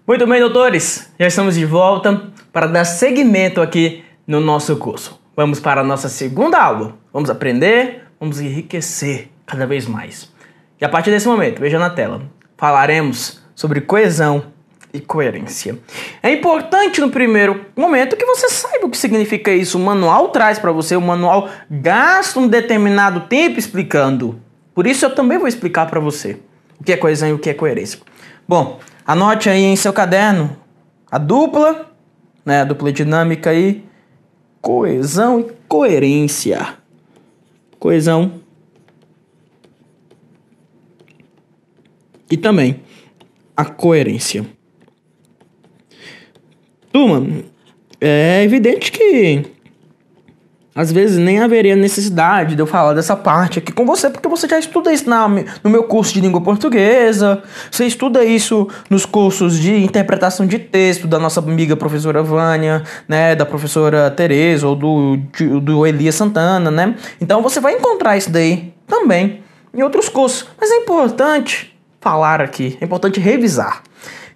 Muito bem, doutores, já estamos de volta para dar seguimento aqui no nosso curso. Vamos para a nossa segunda aula. Vamos aprender, vamos enriquecer cada vez mais. E a partir desse momento, veja na tela, falaremos sobre coesão e coerência. É importante no primeiro momento que você saiba o que significa isso. O manual traz para você, o manual gasta um determinado tempo explicando. Por isso eu também vou explicar para você o que é coesão e o que é coerência. Bom, anote aí em seu caderno a dupla, a dupla dinâmica aí, coesão e coerência. Coesão e também a coerência. Turma, é evidente que às vezes nem haveria necessidade de eu falar dessa parte aqui com você, porque você já estuda isso no meu curso de língua portuguesa, você estuda isso nos cursos de interpretação de texto da nossa amiga professora Vânia, da professora Tereza ou do Elias Santana, Então você vai encontrar isso daí também em outros cursos, mas é importante falar aqui, é importante revisar.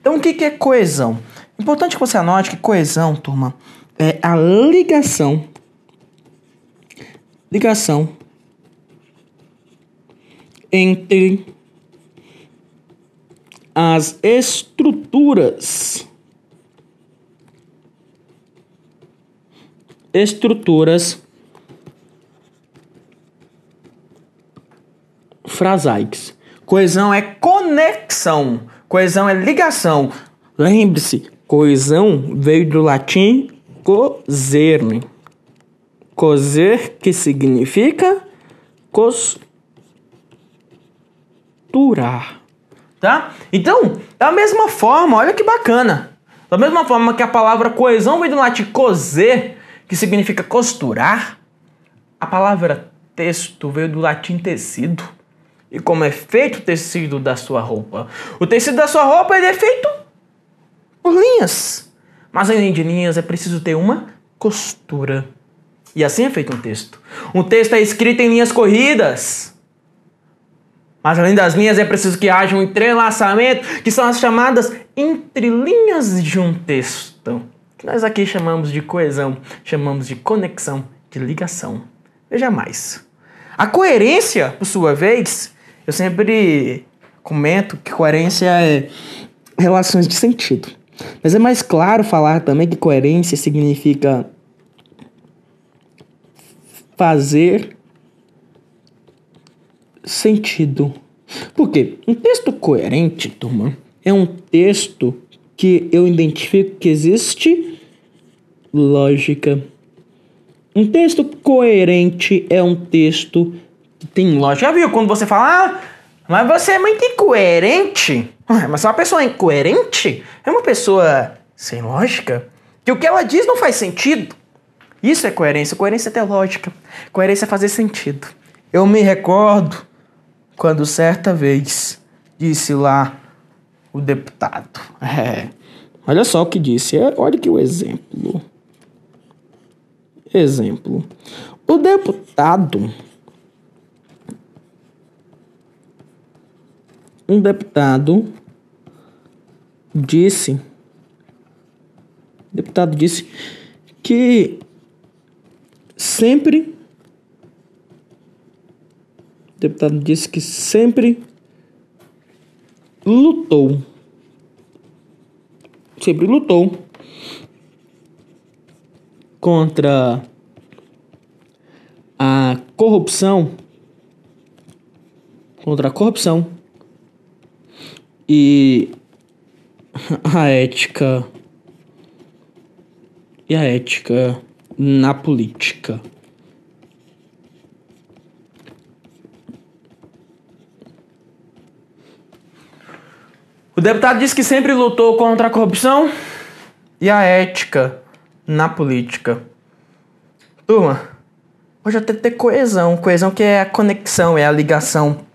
Então o que é coesão? Importante que você anote que coesão, turma, é a ligação entre as estruturas frasaicas. Coesão é conexão, coesão é ligação. Lembre-se, coesão veio do latim coserne. Coser, que significa costurar, tá? Então, da mesma forma, olha que bacana. Da mesma forma que a palavra coesão veio do latim coser, que significa costurar, a palavra texto veio do latim tecido. E como é feito o tecido da sua roupa? O tecido da sua roupa é feito por linhas. Mas além de linhas, é preciso ter uma costura. E assim é feito um texto. Um texto é escrito em linhas corridas. Mas além das linhas, é preciso que haja um entrelaçamento, que são as chamadas entrelinhas de um texto. Que nós aqui chamamos de coesão, chamamos de conexão, de ligação. Veja mais. A coerência, por sua vez, eu sempre comento que coerência é relações de sentido. Mas é mais claro falar também que coerência significa fazer sentido. Por quê? Um texto coerente, turma, é um texto que eu identifico que existe lógica. Um texto coerente é um texto que tem lógica. Já viu quando você fala, mas você é muito incoerente? Mas uma pessoa incoerente é uma pessoa sem lógica, que o que ela diz não faz sentido. Isso é coerência. Coerência é ter lógica. Coerência é fazer sentido. Eu me recordo quando certa vez disse lá o deputado. Olha só o que disse. Olha aqui o exemplo. O deputado. Um deputado disse que sempre lutou contra a corrupção, e a ética na política. O deputado disse que sempre lutou contra a corrupção e a ética na política. Turma, hoje até ter coesão. Coesão que é a conexão, é a ligação.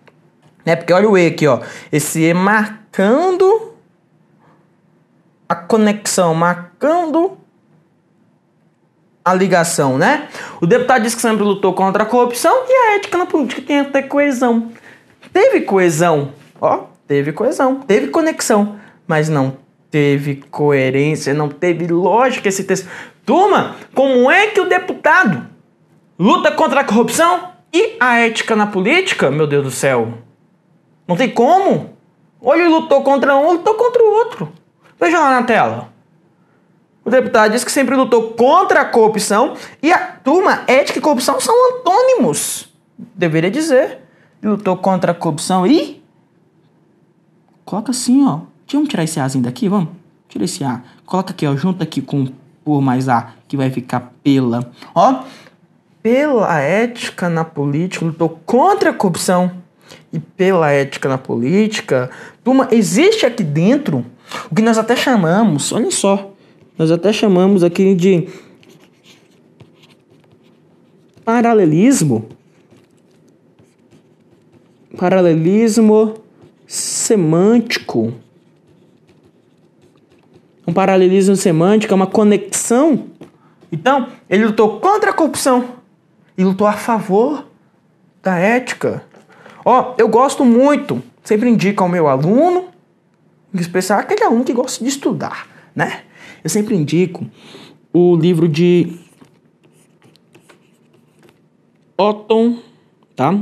Porque olha o E aqui, ó. Esse E marcando a conexão, marcando a ligação, O deputado disse que sempre lutou contra a corrupção e a ética na política tem até coesão. Teve coesão, teve coesão, teve conexão, mas não teve coerência, não teve lógica esse texto. Turma, como é que o deputado luta contra a corrupção e a ética na política? Meu Deus do céu. Não tem como. Ou ele lutou contra um, ou lutou contra o outro. Veja lá na tela. O deputado diz que sempre lutou contra a corrupção e a turma, ética e corrupção são antônimos. Deveria dizer. Ele lutou contra a corrupção e... Coloca assim, ó. Vamos tirar esse Azinho daqui, vamos? Tira esse A. Coloca aqui, ó. Junta aqui com por mais A, que vai ficar pela. Ó. Pela ética na política, lutou contra a corrupção e pela ética na política. Turma, existe aqui dentro o que nós até chamamos, olhem só, nós até chamamos aqui de paralelismo semântico. Um paralelismo semântico é uma conexão. Então, ele lutou contra a corrupção e lutou a favor da ética. Ó, eu gosto muito, sempre indico ao meu aluno, em especial aquele aluno que gosta de estudar, né? Eu sempre indico o livro de Otton, tá?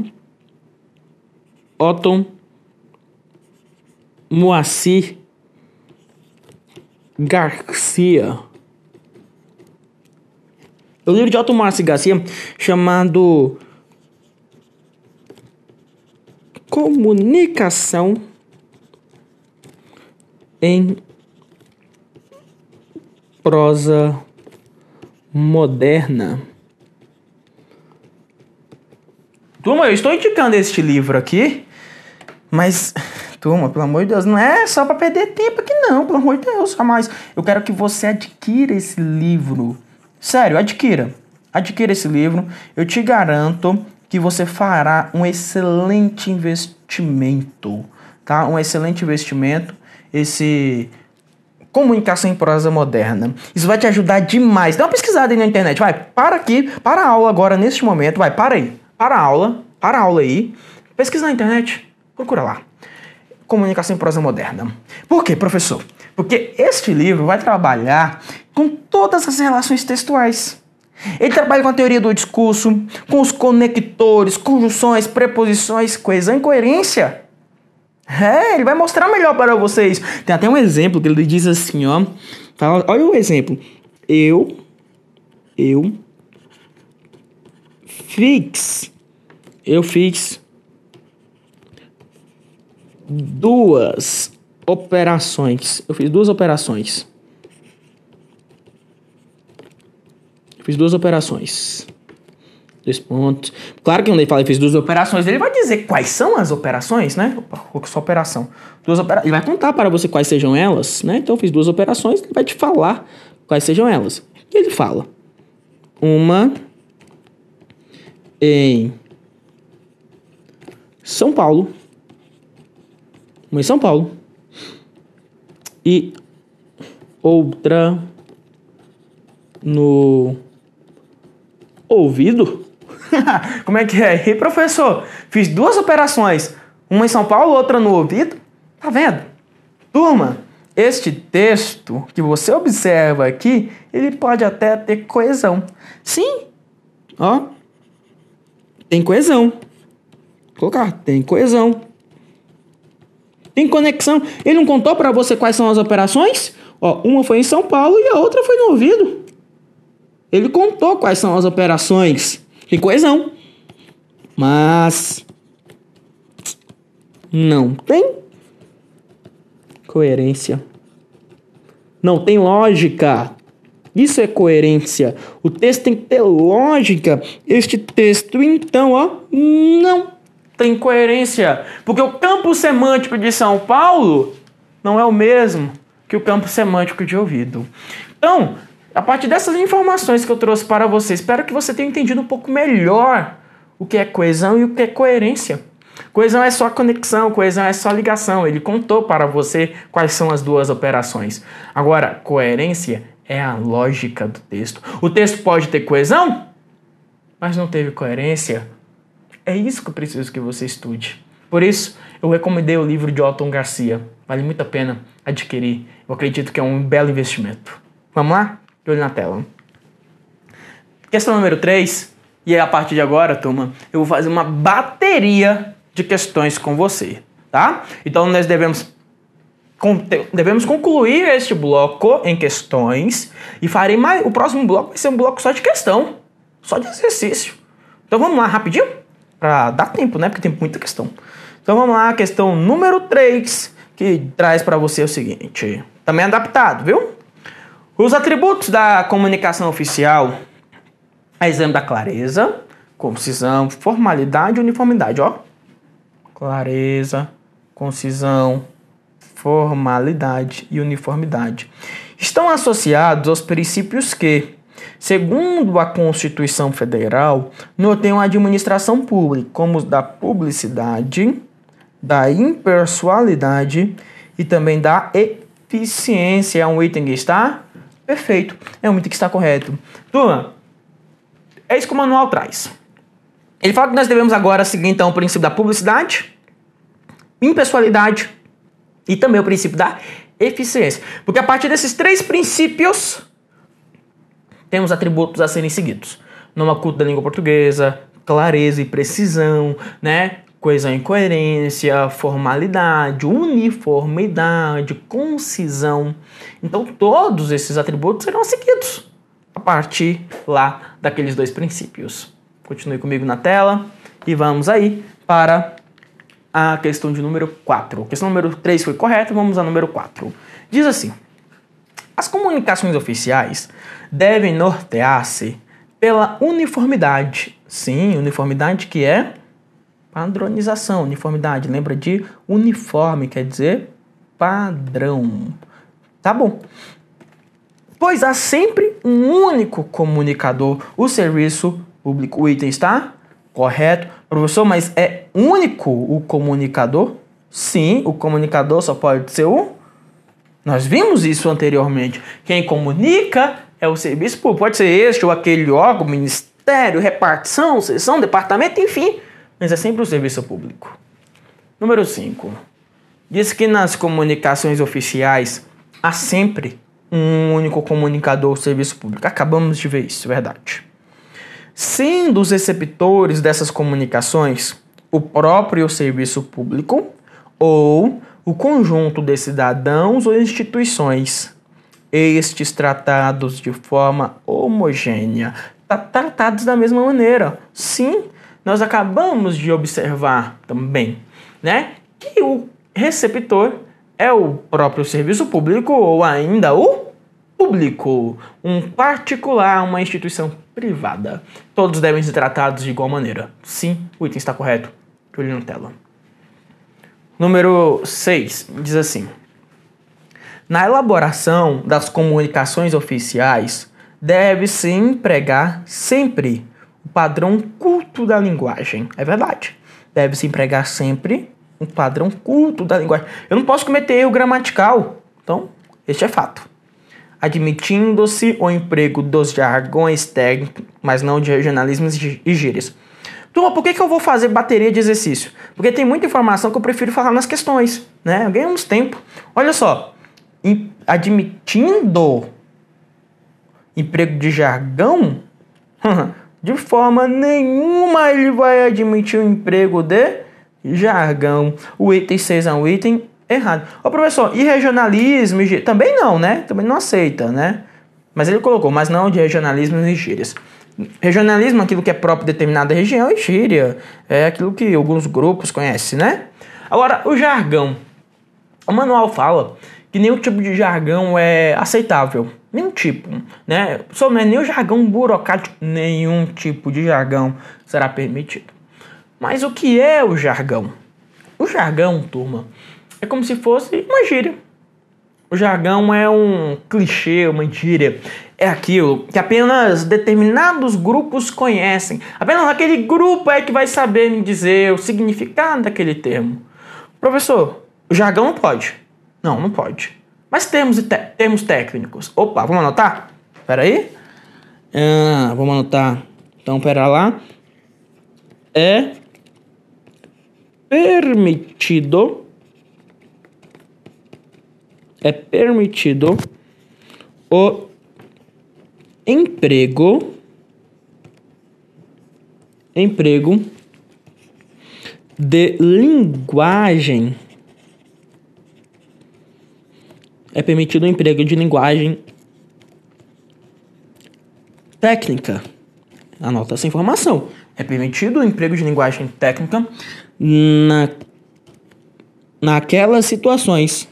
Otton Moacir Garcia. O livro de Otton Moacir Garcia chamado Comunicação em Prosa Moderna. Turma, eu estou indicando este livro aqui, mas, turma, pelo amor de Deus, não é só para perder tempo aqui não, pelo amor de Deus, jamais. Eu quero que você adquira esse livro. Sério, adquira. Adquira esse livro. Eu te garanto que você fará um excelente investimento, tá? Um excelente investimento. Esse Comunicação em Prosa Moderna. Isso vai te ajudar demais. Dá uma pesquisada aí na internet. Vai, para aqui, para a aula agora, neste momento. Vai, para aí. Para a aula aí. Pesquisa na internet. Procura lá. Comunicação em Prosa Moderna. Por quê, professor? Porque este livro vai trabalhar com todas as relações textuais. Ele trabalha com a teoria do discurso, com os conectores, conjunções, preposições, coesão e coerência. Ele vai mostrar melhor para vocês. Tem até um exemplo que ele diz assim, ó. Tá? Olha o exemplo. Eu fiz duas operações. Eu fiz duas operações. Dois pontos. Claro que quando ele fala que fez duas operações, ele vai dizer quais são as operações, né? Opa, só operação. Ele vai contar para você quais sejam elas, né? Então eu fiz duas operações, ele vai te falar quais sejam elas. E ele fala: uma em São Paulo. Uma em São Paulo. E outra no ouvido? Como é que é? E professor, fiz duas operações, uma em São Paulo, outra no ouvido. Tá vendo? Turma, este texto que você observa aqui, ele pode até ter coesão. Sim, ó, tem coesão. Vou colocar, tem coesão. Tem conexão. Ele não contou para você quais são as operações? Ó, uma foi em São Paulo e a outra foi no ouvido. Ele contou quais são as operações. Tem coesão. Mas não tem coerência. Não tem lógica. Isso é coerência. O texto tem que ter lógica. Este texto, então, ó, não tem coerência. Porque o campo semântico de São Paulo não é o mesmo que o campo semântico de ouvido. Então, a partir dessas informações que eu trouxe para você, espero que você tenha entendido um pouco melhor o que é coesão e o que é coerência. Coesão é só conexão, coesão é só ligação. Ele contou para você quais são as duas operações. Agora, coerência é a lógica do texto. O texto pode ter coesão, mas não teve coerência. É isso que eu preciso que você estude. Por isso, eu recomendei o livro de Otton Garcia, Vale muito a pena adquirir. Eu acredito que é um belo investimento. Vamos lá? De olho na tela. Questão número 3. E a partir de agora, turma, eu vou fazer uma bateria de questões com você, tá? Então nós devemos concluir este bloco em questões e farei mais. O próximo bloco vai ser um bloco só de questão, só de exercício. Então vamos lá rapidinho, para dar tempo, né? Porque tem muita questão. Então vamos lá, questão número 3, que traz para você o seguinte, também adaptado, viu? Os atributos da comunicação oficial, a exemplo da clareza, concisão, formalidade e uniformidade, ó. Clareza, concisão, formalidade e uniformidade. Estão associados aos princípios que, segundo a Constituição Federal, norteiam a administração pública, como os da publicidade, da impessoalidade e também da eficiência. É um item que está perfeito, é um item que está correto. Turma, é isso que o manual traz. Ele fala que nós devemos agora seguir então o princípio da publicidade, impessoalidade e também o princípio da eficiência. Porque a partir desses 3 princípios, temos atributos a serem seguidos. Norma culta da língua portuguesa, clareza e precisão, né? Coesão e coerência, formalidade, uniformidade, concisão. Então todos esses atributos serão seguidos a partir lá daqueles 2 princípios. Continue comigo na tela e vamos aí para a questão de número 4. A questão número 3 foi correta, vamos a número 4. Diz assim: as comunicações oficiais devem nortear-se pela uniformidade. Sim, uniformidade que é padronização. Uniformidade, lembra de uniforme, quer dizer padrão. Tá bom. Pois há sempre um único comunicador. O serviço público, o item está correto. Professor, mas é único o comunicador? Sim, o comunicador só pode ser um. Nós vimos isso anteriormente. Quem comunica é o serviço público. Pode ser este ou aquele órgão, ministério, repartição, seção, departamento, enfim. Mas é sempre o serviço público. Número 5. Diz que nas comunicações oficiais há sempre um único comunicador ou serviço público. Acabamos de ver isso, verdade. Sendo os receptores dessas comunicações o próprio serviço público ou o conjunto de cidadãos ou instituições, estes tratados de forma homogênea, tratados da mesma maneira. Sim, nós acabamos de observar também, né, que o receptor é o próprio serviço público ou ainda o público, um particular, uma instituição privada. Todos devem ser tratados de igual maneira. Sim, o item está correto. Olhe na tela. Número 6 diz assim: na elaboração das comunicações oficiais, deve-se empregar sempre o padrão culto da linguagem. É verdade. Deve-se empregar sempre um padrão culto da linguagem. Eu não posso cometer erro gramatical. Então, este é fato. Admitindo-se o emprego dos jargões técnicos, mas não de regionalismos e gírias. Turma, por que eu vou fazer bateria de exercício? Porque tem muita informação que eu prefiro falar nas questões, né? Ganhamos tempo. Olha só. Admitindo emprego de jargão, de forma nenhuma ele vai admitir o emprego de jargão. O item 6 é um item errado. Ô professor, e regionalismo e gírias? Também não, né? Também não aceita, né? Mas ele colocou, mas não de regionalismo e gírias. Regionalismo é aquilo que é próprio de determinada região e gíria é aquilo que alguns grupos conhecem, né? Agora, o jargão. O manual fala que nenhum tipo de jargão é aceitável. Nenhum tipo, né? Só não é nem o jargão burocrático, nenhum tipo de jargão será permitido. Mas o que é o jargão? O jargão, turma, é como se fosse uma gíria. O jargão é um clichê, uma gíria. É aquilo que apenas determinados grupos conhecem. Apenas aquele grupo é que vai saber me dizer o significado daquele termo. Professor, o jargão não pode. Não pode. Mas termos técnicos. Opa, vamos anotar? Espera aí. Vamos anotar. Então, pera lá. É permitido é permitido o emprego de linguagem. É permitido o emprego de linguagem técnica. Anota essa informação. É permitido o emprego de linguagem técnica naquelas situações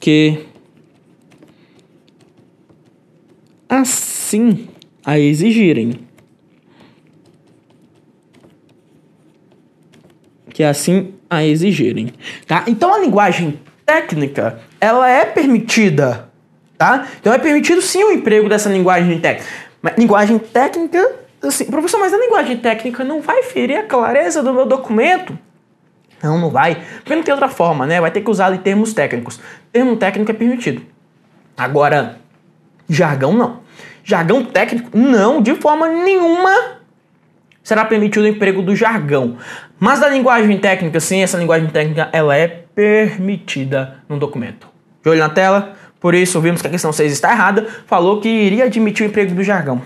que assim a exigirem. Tá? Então a linguagem técnica, ela é permitida, tá? Então é permitido sim o emprego dessa linguagem técnica. Mas linguagem técnica, assim, professor, mas a linguagem técnica não vai ferir a clareza do meu documento? Não vai, porque não tem outra forma, né? Vai ter que usar ali termos técnicos. Termo técnico é permitido. Agora, jargão não. Jargão técnico, não, de forma nenhuma será permitido o emprego do jargão. Mas da linguagem técnica, sim, essa linguagem técnica, ela é permitida no documento. De olho na tela, por isso vimos que a questão 6 está errada, falou que iria admitir o emprego do jargão.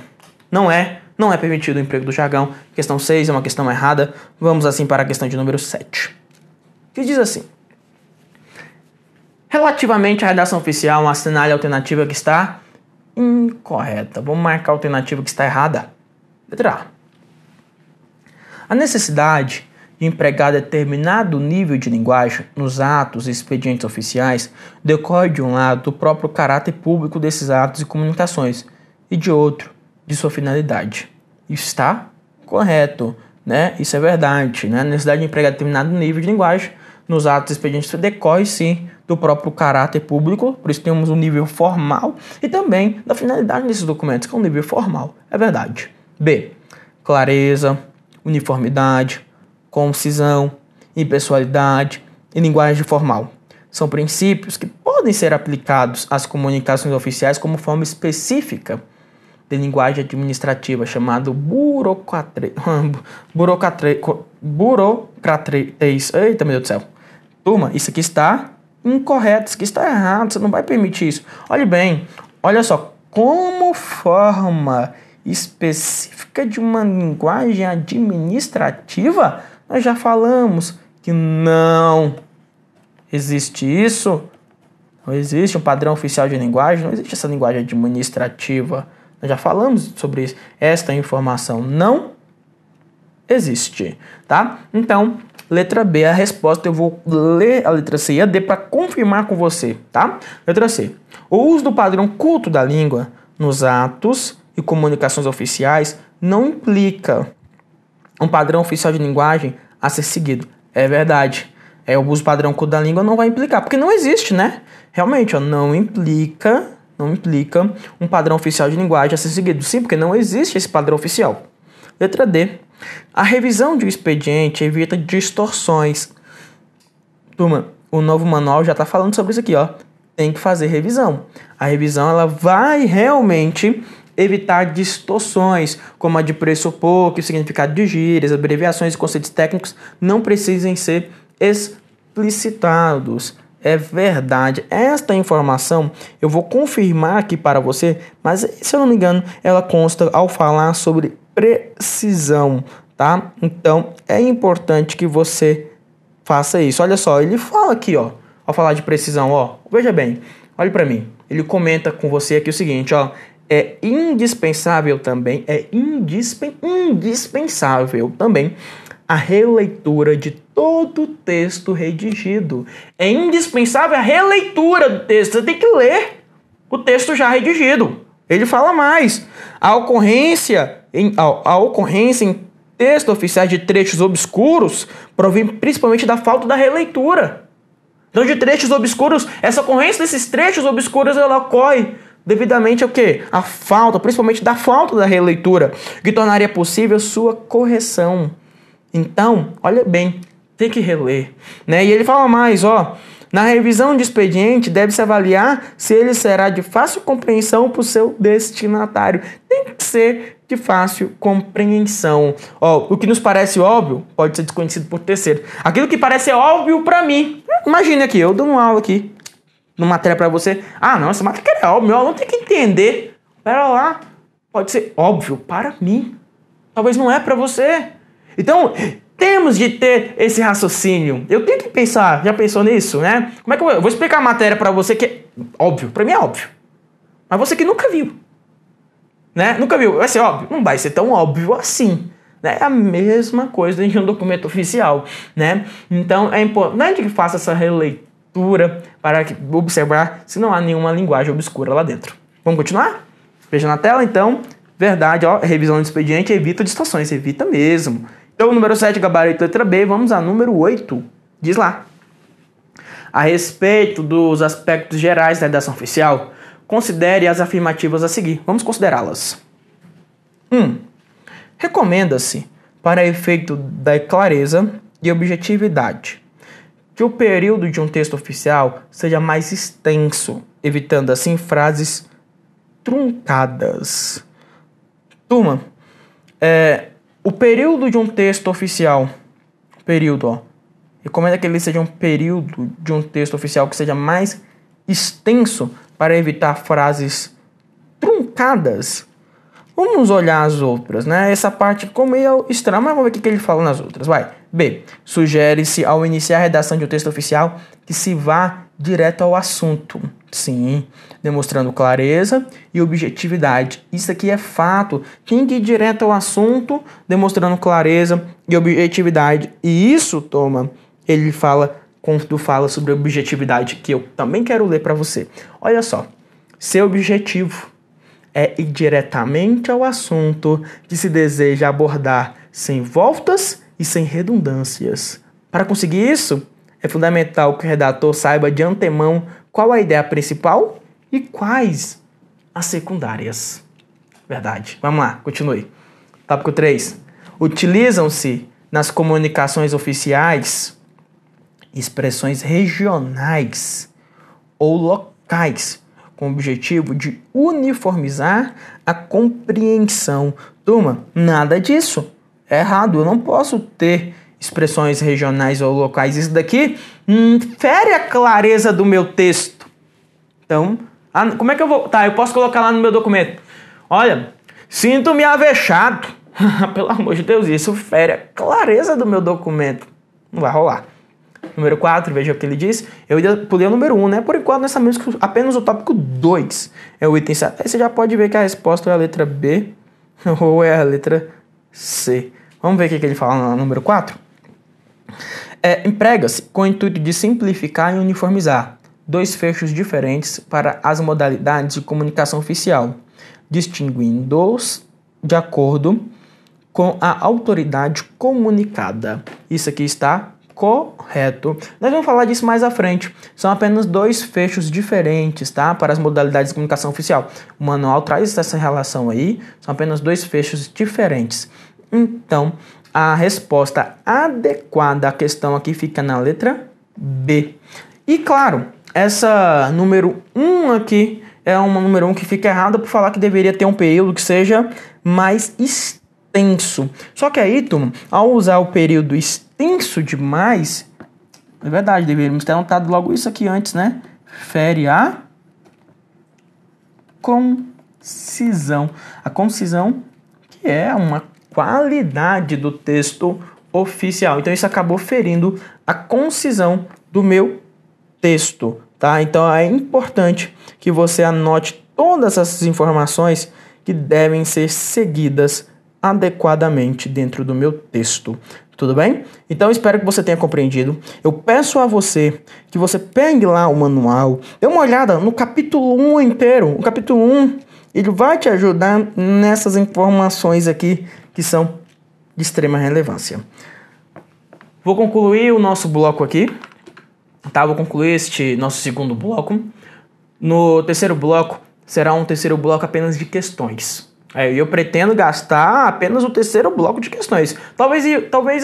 Não é permitido o emprego do jargão. Questão 6 é uma questão errada. Vamos assim para a questão de número 7. Que diz assim: relativamente à redação oficial, assinale a alternativa que está incorreta. Vamos marcar a alternativa que está errada. Letra A. A necessidade de empregar determinado nível de linguagem nos atos e expedientes oficiais decorre, de um lado, do próprio caráter público desses atos e comunicações, e de outro, de sua finalidade. Isso está correto, né? Isso é verdade, né? A necessidade de empregar determinado nível de linguagem nos atos e expedientes decorre, sim, do próprio caráter público, por isso temos um nível formal, e também da finalidade desses documentos, que é um nível formal. É verdade. B. Clareza, uniformidade, concisão, impessoalidade e linguagem formal. São princípios que podem ser aplicados às comunicações oficiais como forma específica de linguagem administrativa, chamado burocratez. Eita, meu Deus do céu. Turma, isso aqui está incorreto, isso aqui está errado, você não vai permitir isso. Olhe bem, olha só, como forma específica de uma linguagem administrativa, nós já falamos que não existe isso. Não existe um padrão oficial de linguagem, não existe essa linguagem administrativa. Nós já falamos sobre isso. Esta informação não existe, tá? Então, letra B é a resposta. Eu vou ler a letra C e a D para confirmar com você, tá? Letra C. O uso do padrão culto da língua nos atos e comunicações oficiais não implica um padrão oficial de linguagem a ser seguido. É verdade. O uso padrão culto da língua não vai implicar, porque não existe, né? Realmente, não implica um padrão oficial de linguagem a ser seguido. Sim, porque não existe esse padrão oficial. Letra D. A revisão de um expediente evita distorções. Turma, o novo manual já está falando sobre isso aqui, ó. Tem que fazer revisão. A revisão, ela vai realmente evitar distorções, como a de pressupor que o significado de gírias, abreviações e conceitos técnicos não precisem ser explicitados. É verdade. Esta informação eu vou confirmar aqui para você, mas se eu não me engano, ela consta ao falar sobre precisão, tá? Então, é importante que você faça isso. Olha só, ele fala aqui, ó, ao falar de precisão, ó, veja bem, olhe para mim. Ele comenta com você aqui o seguinte, ó, é indispensável também, indispensável também a releitura de todo o texto redigido. É indispensável a releitura do texto. Você tem que ler o texto já redigido. Ele fala mais. A ocorrência em textos oficiais de trechos obscuros provém principalmente da falta da releitura. Então, de trechos obscuros, essa ocorrência desses trechos obscuros, ela ocorre devidamente ao quê? A falta, principalmente da falta da releitura, que tornaria possível sua correção. Então, olha bem, tem que reler, né? E ele fala mais, ó, Na revisão de expediente, deve-se avaliar se ele será de fácil compreensão para o seu destinatário. Tem que ser de fácil compreensão. Ó, o que nos parece óbvio pode ser desconhecido por terceiro. Aquilo que parece óbvio para mim. Imagine aqui, eu dou uma aula aqui, numa matéria para você. Ah, não, essa matéria é óbvio, meu aluno tem que entender. Pera lá, pode ser óbvio para mim. Talvez não é para você. Então, temos de ter esse raciocínio. Eu tenho que pensar, já pensou nisso, né? Como é que eu vou explicar a matéria para você que é óbvio? Para mim é óbvio. Mas você que nunca viu, né? Nunca viu, vai ser óbvio? Não vai ser tão óbvio assim. Né? É a mesma coisa de um documento oficial, né? Então, é importante que faça essa releitura para observar se não há nenhuma linguagem obscura lá dentro. Vamos continuar? Veja na tela, então. Verdade, ó, revisão de expediente evita distrações, evita mesmo. Então, número 7, gabarito letra B, vamos a número 8. Diz lá. A respeito dos aspectos gerais da redação oficial, considere as afirmativas a seguir. Vamos considerá-las. 1. Recomenda-se, para efeito da clareza e objetividade, que o período de um texto oficial seja mais extenso, evitando assim frases truncadas. Turma, o período de um texto oficial, recomenda que ele seja um período de um texto oficial que seja mais extenso para evitar frases truncadas. Vamos olhar as outras, né? Essa parte ficou meio estranha, mas vamos ver o que ele fala nas outras. Vai. B. Sugere-se, ao iniciar a redação de um texto oficial, que se vá direto ao assunto. Sim, demonstrando clareza e objetividade. Isso aqui é fato. Tem que ir direto ao assunto, demonstrando clareza e objetividade. E isso, toma, ele fala, quando fala sobre objetividade, que eu também quero ler para você. Olha só. Seu objetivo é ir diretamente ao assunto que se deseja abordar, sem voltas e sem redundâncias. Para conseguir isso, é fundamental que o redator saiba de antemão qual a ideia principal e quais as secundárias. Verdade. Vamos lá, continue. Tópico 3. Utilizam-se nas comunicações oficiais expressões regionais ou locais, com o objetivo de uniformizar a compreensão. Turma, nada disso. É errado. Eu não posso ter expressões regionais ou locais. Isso daqui fere a clareza do meu texto. Então, como é que eu vou... Tá, eu posso colocar lá no meu documento. Olha, sinto-me avexado. Pelo amor de Deus, isso fere a clareza do meu documento. Não vai rolar. Número 4, veja o que ele diz. Eu pulei o número 1, né? Por enquanto, nós sabemos que apenas o tópico 2 é o item 7. Aí você já pode ver que a resposta é a letra B ou é a letra C. Vamos ver o que ele fala no número 4? Emprega-se com o intuito de simplificar e uniformizar dois fechos diferentes para as modalidades de comunicação oficial, distinguindo-os de acordo com a autoridade comunicada. Isso aqui está correto. Nós vamos falar disso mais à frente. São apenas dois fechos diferentes, tá? Para as modalidades de comunicação oficial. O manual traz essa relação aí. São apenas dois fechos diferentes. Então, a resposta adequada à questão aqui fica na letra B. E claro, essa número 1 aqui é uma número 1 que fica errada por falar que deveria ter um período que seja mais extenso. Só que aí, turma, ao usar o período extenso demais, é verdade, deveríamos ter anotado logo isso aqui antes, né? Fere a concisão. A concisão que é uma qualidade do texto oficial. Então isso acabou ferindo a concisão do meu texto, tá? Então é importante que você anote todas essas informações que devem ser seguidas adequadamente dentro do meu texto. Tudo bem? Então espero que você tenha compreendido. Eu peço a você que você pegue lá o manual, dê uma olhada no capítulo 1 inteiro. O capítulo 1, ele vai te ajudar nessas informações aqui que são de extrema relevância. Vou concluir o nosso bloco aqui. Tá? Vou concluir este nosso segundo bloco. No terceiro bloco, será um terceiro bloco apenas de questões. Eu pretendo gastar apenas o terceiro bloco de questões. Talvez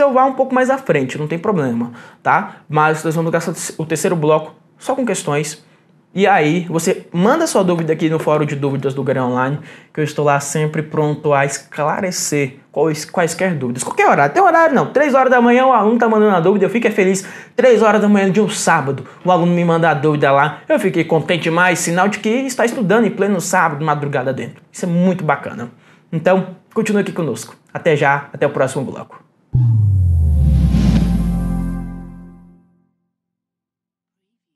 eu vá um pouco mais à frente, não tem problema, tá? Mas nós vamos gastar o terceiro bloco só com questões. E aí, você manda sua dúvida aqui no fórum de dúvidas do Garen Online, que eu estou lá sempre pronto a esclarecer quaisquer dúvidas. Qualquer horário, tem horário não. 3 horas da manhã o aluno tá mandando a dúvida, eu fico feliz. 3 horas da manhã de um sábado, o aluno me manda a dúvida lá, eu fiquei contente demais, sinal de que está estudando em pleno sábado, madrugada dentro. Isso é muito bacana. Então, continue aqui conosco. Até já, até o próximo bloco.